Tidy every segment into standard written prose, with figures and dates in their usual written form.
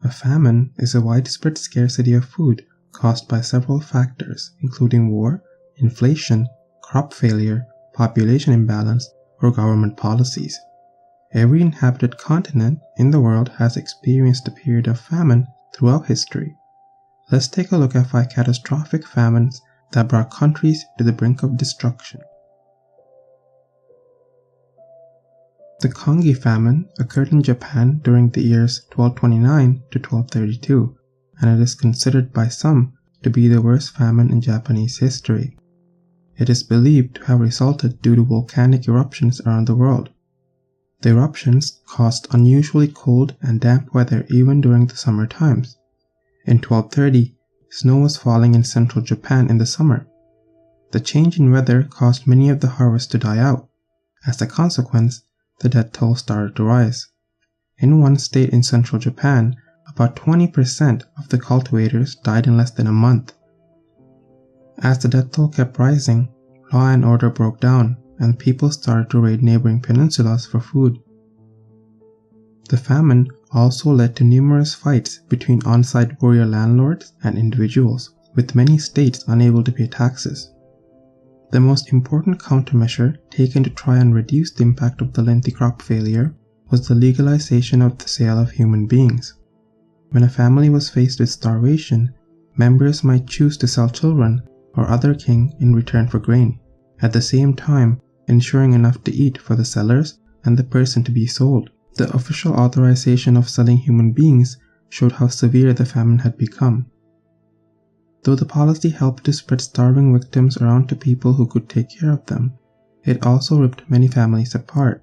A famine is a widespread scarcity of food caused by several factors, including war, inflation, crop failure, population imbalance, or government policies. Every inhabited continent in the world has experienced a period of famine throughout history. Let's take a look at 5 catastrophic famines that brought countries to the brink of destruction. The Kangi Famine occurred in Japan during the years 1229 to 1232, and it is considered by some to be the worst famine in Japanese history. It is believed to have resulted due to volcanic eruptions around the world. The eruptions caused unusually cold and damp weather even during the summer times. In 1230, snow was falling in central Japan in the summer. The change in weather caused many of the harvests to die out. As a consequence, the death toll started to rise. In one state in central Japan, about 20% of the cultivators died in less than a month. As the death toll kept rising, law and order broke down, and people started to raid neighboring peninsulas for food. The famine also led to numerous fights between on-site warrior landlords and individuals, with many states unable to pay taxes. The most important countermeasure taken to try and reduce the impact of the lengthy crop failure was the legalization of the sale of human beings. When a family was faced with starvation, members might choose to sell children or other kin in return for grain, at the same time ensuring enough to eat for the sellers and the person to be sold. The official authorization of selling human beings showed how severe the famine had become. Though the policy helped to spread starving victims around to people who could take care of them, it also ripped many families apart.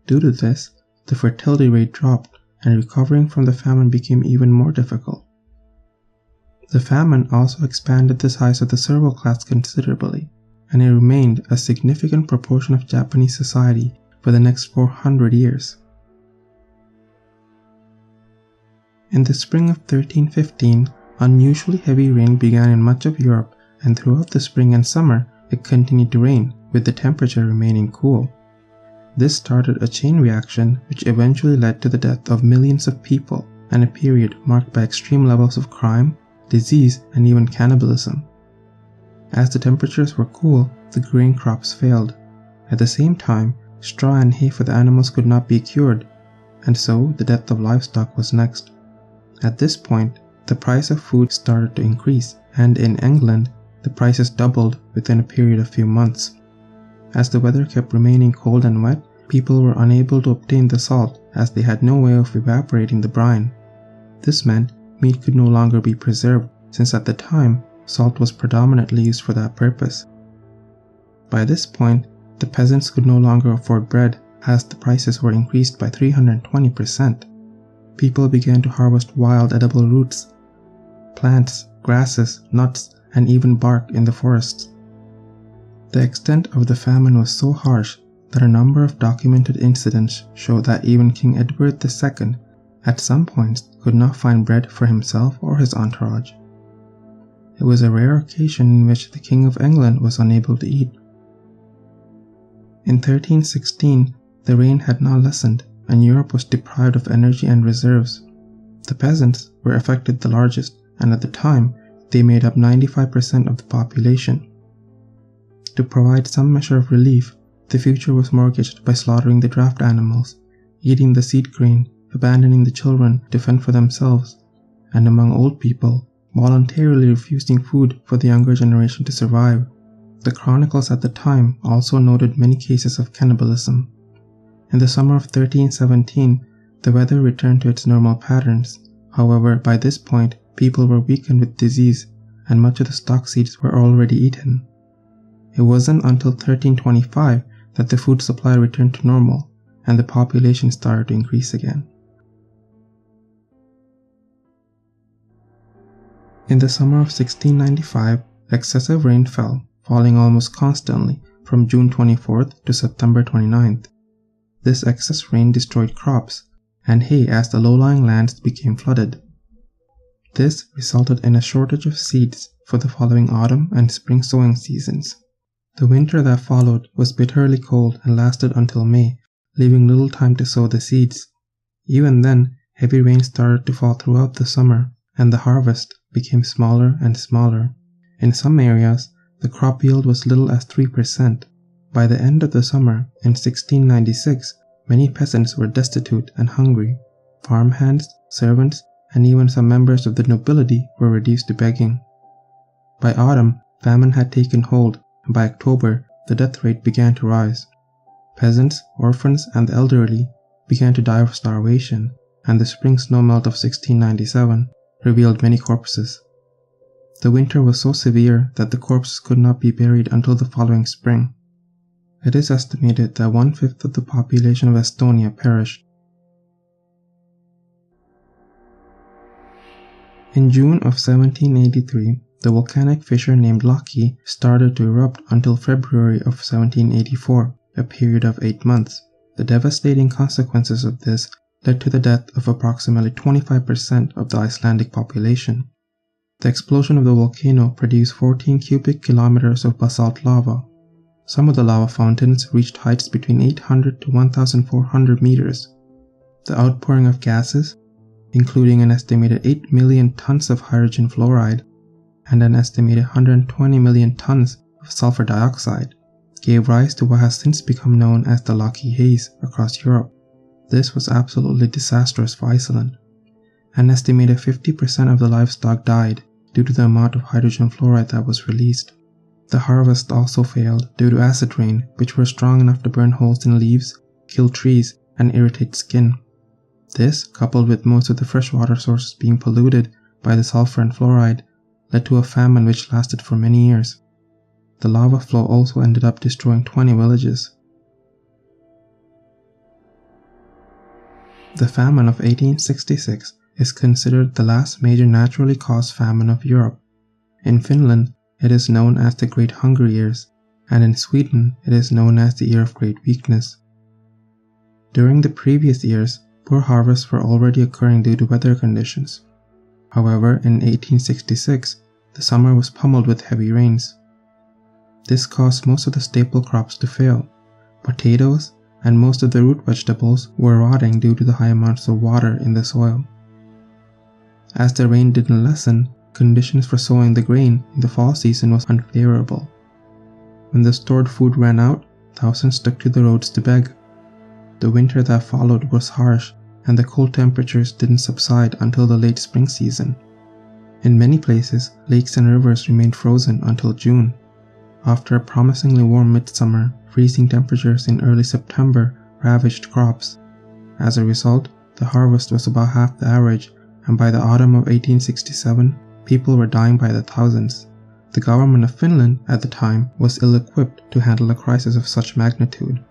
Due to this, the fertility rate dropped and recovering from the famine became even more difficult. The famine also expanded the size of the servant class considerably, and it remained a significant proportion of Japanese society for the next 400 years. In the spring of 1315, unusually heavy rain began in much of Europe, and throughout the spring and summer it continued to rain, with the temperature remaining cool. This started a chain reaction which eventually led to the death of millions of people and a period marked by extreme levels of crime, disease, and even cannibalism. As the temperatures were cool, the grain crops failed. At the same time, straw and hay for the animals could not be cured, and so the death of livestock was next. At this point, the price of food started to increase, and in England, the prices doubled within a period of few months. As the weather kept remaining cold and wet, people were unable to obtain the salt as they had no way of evaporating the brine. This meant meat could no longer be preserved, since at the time, salt was predominantly used for that purpose. By this point, the peasants could no longer afford bread as the prices were increased by 320%. People began to harvest wild edible roots, plants, grasses, nuts, and even bark in the forests. The extent of the famine was so harsh that a number of documented incidents show that even King Edward II at some points could not find bread for himself or his entourage. It was a rare occasion in which the King of England was unable to eat. In 1316, the rain had not lessened, and Europe was deprived of energy and reserves. The peasants were affected the largest, and at the time, they made up 95% of the population. To provide some measure of relief, the future was mortgaged by slaughtering the draft animals, eating the seed grain, abandoning the children to fend for themselves, and among old people, voluntarily refusing food for the younger generation to survive. The chronicles at the time also noted many cases of cannibalism. In the summer of 1317, the weather returned to its normal patterns. However, by this point, people were weakened with disease, and much of the stock seeds were already eaten. It wasn't until 1325 that the food supply returned to normal, and the population started to increase again. In the summer of 1695, excessive rain fell, falling almost constantly from June 24th to September 29th. This excess rain destroyed crops and hay as the low-lying lands became flooded. This resulted in a shortage of seeds for the following autumn and spring sowing seasons. The winter that followed was bitterly cold and lasted until May, leaving little time to sow the seeds. Even then, heavy rain started to fall throughout the summer, and the harvest became smaller and smaller. In some areas, the crop yield was little as 3%. By the end of the summer, in 1696, many peasants were destitute and hungry. Farmhands, servants, and even some members of the nobility were reduced to begging. By autumn, famine had taken hold, and by October, the death rate began to rise. Peasants, orphans, and the elderly began to die of starvation, and the spring snowmelt of 1697 revealed many corpses. The winter was so severe that the corpses could not be buried until the following spring. It is estimated that 1/5 of the population of Estonia perished. In June of 1783, the volcanic fissure named LAKI started to erupt until February of 1784, a period of 8 months. The devastating consequences of this led to the death of approximately 25% of the Icelandic population. The explosion of the volcano produced 14 cubic kilometers of basalt lava. Some of the lava fountains reached heights between 800 to 1,400 meters. The outpouring of gases, including an estimated 8 million tons of hydrogen fluoride and an estimated 120 million tons of sulfur dioxide, gave rise to what has since become known as the LAKI haze across Europe. This was absolutely disastrous for Iceland. An estimated 50% of the livestock died due to the amount of hydrogen fluoride that was released. The harvest also failed due to acid rain, which were strong enough to burn holes in leaves, kill trees, and irritate skin. This, coupled with most of the freshwater sources being polluted by the sulfur and fluoride, led to a famine which lasted for many years. The lava flow also ended up destroying 20 villages. The famine of 1866 is considered the last major naturally caused famine of Europe. In Finland, it is known as the Great Hunger Years, and in Sweden, it is known as the Year of Great Weakness. During the previous years, poor harvests were already occurring due to weather conditions. However, in 1866, the summer was pummeled with heavy rains. This caused most of the staple crops to fail. Potatoes and most of the root vegetables were rotting due to the high amounts of water in the soil. As the rain didn't lessen, conditions for sowing the grain in the fall season was unfavorable. When the stored food ran out, thousands took to the roads to beg. The winter that followed was harsh, and the cold temperatures didn't subside until the late spring season. In many places, lakes and rivers remained frozen until June. After a promisingly warm midsummer, freezing temperatures in early September ravaged crops. As a result, the harvest was about half the average, and by the autumn of 1867, people were dying by the thousands. The government of Finland at the time was ill-equipped to handle a crisis of such magnitude.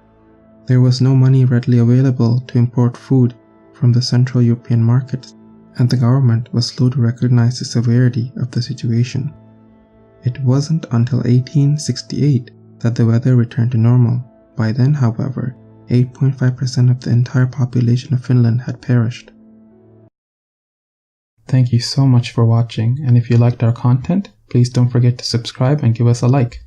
There was no money readily available to import food from the Central European markets, and the government was slow to recognize the severity of the situation. It wasn't until 1868 that the weather returned to normal. By then, however, 8.5% of the entire population of Finland had perished. Thank you so much for watching, and if you liked our content, please don't forget to subscribe and give us a like.